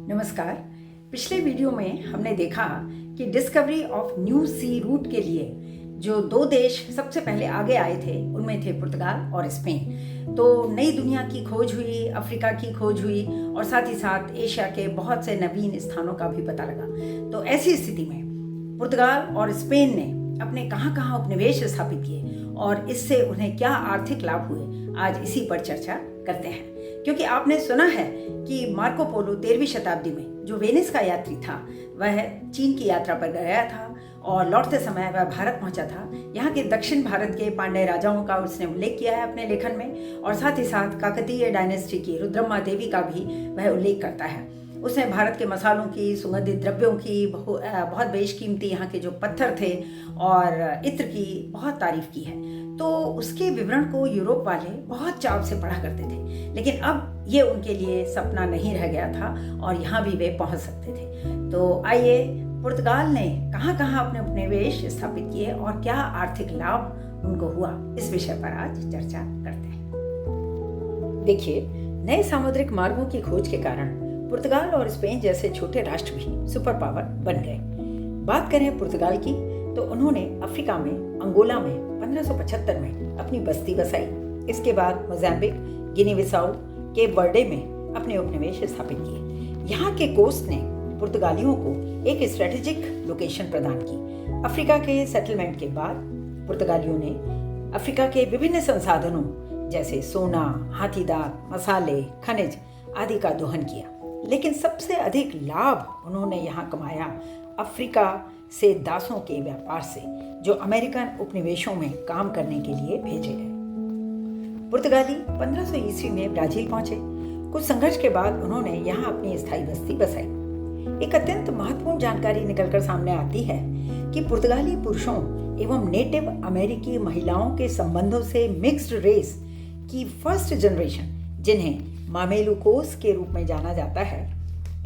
नमस्कार। पिछले वीडियो में हमने देखा कि discovery of new sea route के लिए जो दो देश सबसे पहले आगे आए थे उनमें थे पुर्तगाल और स्पेन। तो नई दुनिया की खोज हुई, अफ्रीका की खोज हुई और साथ ही साथ एशिया के बहुत से नवीन स्थानों का भी पता लगा। तो ऐसी स्थिति में पुर्तगाल और स्पेन ने अपने कहाँ कहाँ उपनिवेश स्थापित किए और इससे उन्हें क्या आर्थिक लाभ हुए, आज इसी पर चर्चा करते हैं। क्योंकि आपने सुना है कि मार्को पोलो 13वीं शताब्दी में जो वेनिस का यात्री था वह चीन की यात्रा पर गया था और लौटते समय वह भारत पहुंचा था। यहाँ के दक्षिण भारत के पांड्य राजाओं का उसने उल्लेख किया है अपने लेखन में और साथ ही साथ काकतीय डायनेस्टी की रुद्रम्मा देवी का भी वह उल्लेख करता है। उसने भारत के मसालों की, सुगंधित द्रव्यों की, बहुत बेशकीमती यहाँ के जो पत्थर थे और इत्र की बहुत तारीफ की है। तो उसके विवरण को यूरोप वाले बहुत चाव से पढ़ा करते थे, लेकिन अब ये उनके लिए सपना नहीं रह गया था और यहाँ भी वे पहुँच सकते थे। तो आइए, पुर्तगाल ने कहाँ कहाँ अपने उपनिवेश स्थापित किए और क्या आर्थिक लाभ उनको हुआ, इस विषय पर आज चर्चा करते हैं। देखिए, नए सामुद्रिक मार्गों की खोज के कारण पुर्तगाल और स्पेन जैसे छोटे राष्ट्र भी सुपर पावर बन गए। बात करें पुर्तगाल की तो उन्होंने अफ्रीका में अंगोला में 1575 में अपनी बस्ती बसाई। इसके बाद मोजाम्बिक, गिनी बिसाऊ, केप वर्डे में अपने उपनिवेश स्थापित किए। यहाँ के कोस्ट ने पुर्तगालियों को एक स्ट्रेटेजिक लोकेशन प्रदान की। अफ्रीका के सेटलमेंट के बाद पुर्तगालियों ने अफ्रीका के विभिन्न संसाधनों जैसे सोना, हाथी दांत, मसाले, खनिज आदि का दोहन किया। लेकिन सबसे अधिक लाभ उन्होंने यहाँ कमाया अफ्रीका से दासों के व्यापार से, जो अमेरिकन उपनिवेशों में काम करने के लिए भेजे गए। पुर्तगाली 1500 ईस्वी में ब्राजील पहुंचे। कुछ संघर्ष के बाद उन्होंने यहाँ अपनी स्थायी बस्ती बसाई। एक अत्यंत महत्वपूर्ण जानकारी निकलकर सामने आती है कि पुर्तगाली पुरुषों एवं नेटिव अमेरिकी महिलाओं के संबंधों से मिक्स्ड रेस की फर्स्ट जनरेशन, जिन्हें मामेलुकोस के रूप में जाना जाता है,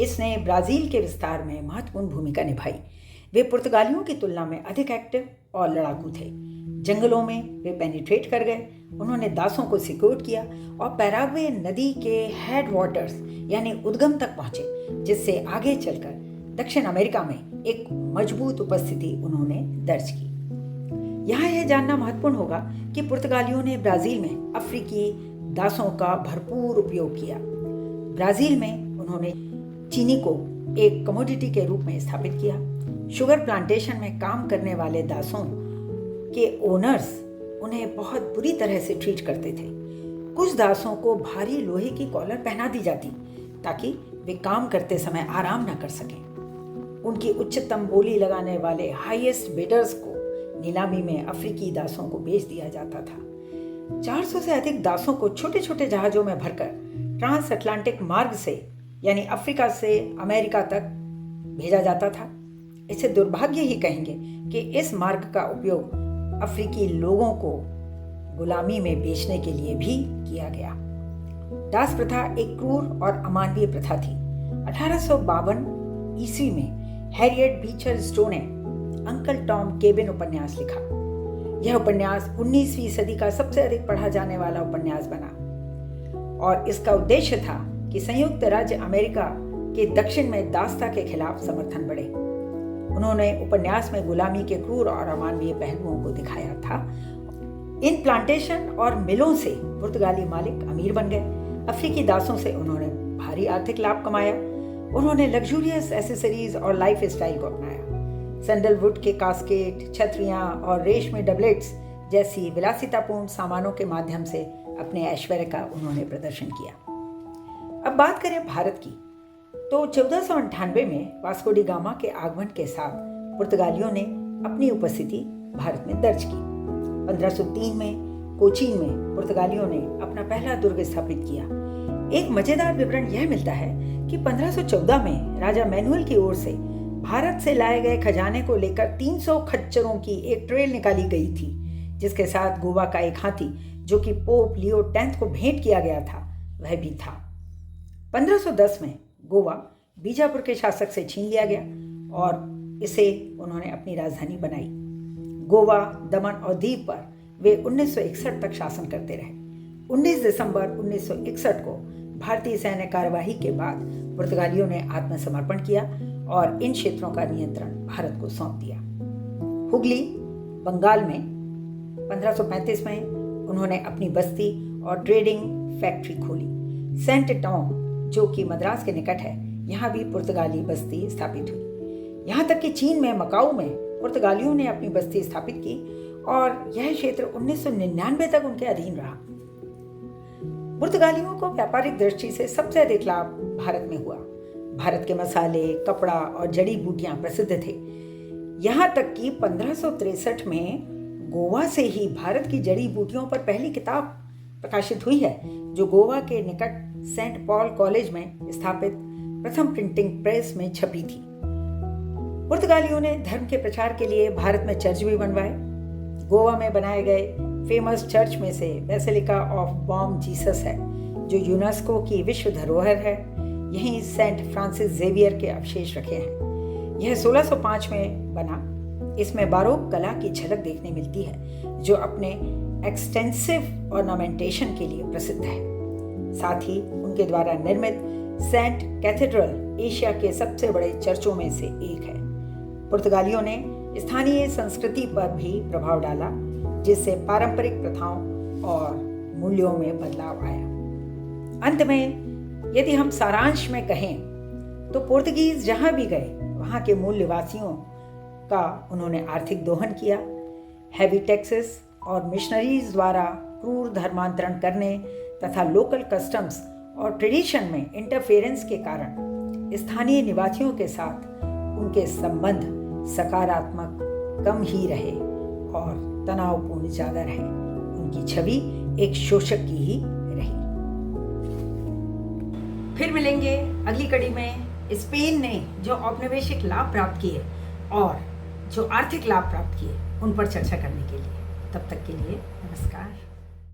इसने ब्राजील के विस्तार में महत्वपूर्ण भूमिका निभाई। वे पुर्तगालियों की तुलना में अधिक एक्टिव और लड़ाकू थे। जंगलों में वे पेनिट्रेट कर गए। उन्होंने दासों को सिक्योर किया और पैराग्वे नदी के हेड वाटर्स यानी उद्गम तक पहुंचे, जिससे आगे चलकर दक्षिण अमेरिका में एक मजबूत उपस्थिति उन्होंने दर्ज की। यहाँ यह जानना महत्वपूर्ण होगा कि पुर्तगालियों ने ब्राजील में अफ्रीकी दासों का भरपूर उपयोग किया। ब्राजील में उन्होंने चीनी को एक कमोडिटी के रूप में स्थापित किया। शुगर प्लांटेशन में काम करने वाले दासों के ओनर्स उन्हें बहुत बुरी तरह से ट्रीट करते थे। कुछ दासों को भारी लोहे की कॉलर पहना दी जाती ताकि वे काम करते समय आराम न कर सकें। उनकी उच्चतम बोली लगाने वाले हाईएस्ट बिडर्स को नीलामी में अफ्रीकी दासों को बेच दिया जाता था। 400 से अधिक दासों को छोटे छोटे जहाज़ों में भरकर ट्रांस अटलांटिक मार्ग से यानी अफ्रीका से अमेरिका तक भेजा जाता था। इसे दुर्भाग्य ही कहेंगे कि इस मार्ग का उपयोग अफ्रीकी लोगों को गुलामी में बेचने के लिए भी किया गया। दास प्रथा एक क्रूर और अमानवीय प्रथा थी। 1852 ईस्वी में हैरियट बीचर स्टो ने अंकल टॉम केबिन उपन्यास लिखा। यह उपन्यास 19वीं सदी का सबसे अधिक पढ़ा जाने वाला उपन्यास बना और इसका उद्देश्य था कि संयुक्त राज्य अमेरिका के दक्षिण में दासता के खिलाफ समर्थन बढ़े। उन्होंने उपन्यास में गुलामी के क्रूर और अमानवीय पहलुओं को दिखाया था। इन प्लांटेशन और मिलों से पुर्तगाली मालिक अमीर बन गए। अफ्रीकी दासों से उन्होंने भारी आर्थिक लाभ कमाया। उन्होंने लग्जूरियस एसेसरीज और लाइफ स्टाइल को अपनाया। सैंडलवुड के कास्केट, छतरियां और रेशमी डबलेट्स जैसी विलासितापूर्ण सामानों के माध्यम से अपने ऐश्वर्य का उन्होंने प्रदर्शन किया। अब बात करें भारत की, तो 1498 में वास्को डी गामा के आगमन के साथ पुर्तगालियों ने अपनी उपस्थिति भारत में दर्ज की। 1503 में कोचीन में पुर्तगालियों ने अपना पहला दुर्ग स्थापित किया। एक मजेदार विवरण यह मिलता है कि 1514 में राजा मैनुअल की ओर से भारत से लाए गए खजाने को लेकर 300 खच्चरों की एक ट्रेल निकाली गई थी, जिसके साथ गोवा का एक हाथी जो कि पोप लियो 10 को भेंट किया गया था वह भी था। 1510 में गोवा बीजापुर के शासक से छीन लिया गया और इसे उन्होंने अपनी राजधानी बनाई। गोवा, दमन और दीव पर वे 1961 तक शासन करते रहे। 19 दिसंबर 1961 को भारतीय सैन्य कार्यवाही के बाद पुर्तगालियों ने आत्मसमर्पण किया और इन क्षेत्रों का नियंत्रण भारत को सौंप दिया। हुगली, बंगाल में 1535 में उन्होंने अपनी बस्ती और ट्रेडिंग फैक्ट्री खोली। सेंट टॉम, जो कि मद्रास के निकट है, यहाँ भी पुर्तगाली बस्ती स्थापित हुई। यहाँ तक कि चीन में मकाऊ में पुर्तगालियों ने अपनी बस्ती स्थापित की और यह क्षेत्र 1999 तक उनके अधीन रहा। पुर्तगालियों को व्यापारिक दृष्टि से सबसे अधिक लाभ भारत में हुआ। भारत के मसाले, कपड़ा और जड़ी बूटियां प्रसिद्ध थे। यहाँ तक कि 1563 में गोवा से ही भारत की जड़ी बूटियों पर पहली किताब प्रकाशित हुई है, जो गोवा के निकट सेंट पॉल कॉलेज में स्थापित प्रथम प्रिंटिंग प्रेस में छपी थी। पुर्तगालियों ने धर्म के प्रचार के लिए भारत में चर्च भी बनवाए। गोवा में बनाए गए फेमस चर्च में से बेसिलिका ऑफ बॉम जीसस है, जो यूनेस्को की विश्व धरोहर है। यहीं सेंट फ्रांसिस जेवियर के अवशेष रखे हैं। यह 1605 में बना। इसमें बारोक कला की झलक देखने मिलती है, जो अपने एक्सटेंसिव ऑर्नामेंटेशन के लिए प्रसिद्ध है। साथ ही उनके द्वारा निर्मित सेंट कैथेड्रल एशिया के सबसे बड़े चर्चों में से एक है। पुर्तगालियों ने स्थानीय संस्कृति पर भी प्रभाव डाला, जिससे पारंपरिक प्रथाओं और मूल्यों में बदलाव आया। अंत में यदि हम सारांश में कहें तो पुर्तगीज जहां भी गए वहां के मूल निवासियों का उन्होंने आर्थिक दोहन किया। हैवी टैक्सेस और मिशनरीज द्वारा क्रूर धर्मांतरण करने तथा लोकल कस्टम्स और ट्रेडिशन में इंटरफेरेंस के कारण स्थानीय निवासियों के साथ उनके संबंध सकारात्मक कम ही रहे और तनावपूर्ण ज्यादा रहे। उनकी छवि एक शोषक की ही रही। फिर मिलेंगे अगली कड़ी में स्पेन ने जो औपनिवेशिक लाभ प्राप्त किए और जो आर्थिक लाभ प्राप्त किए उन पर चर्चा करने के लिए। तब तक के लिए नमस्कार।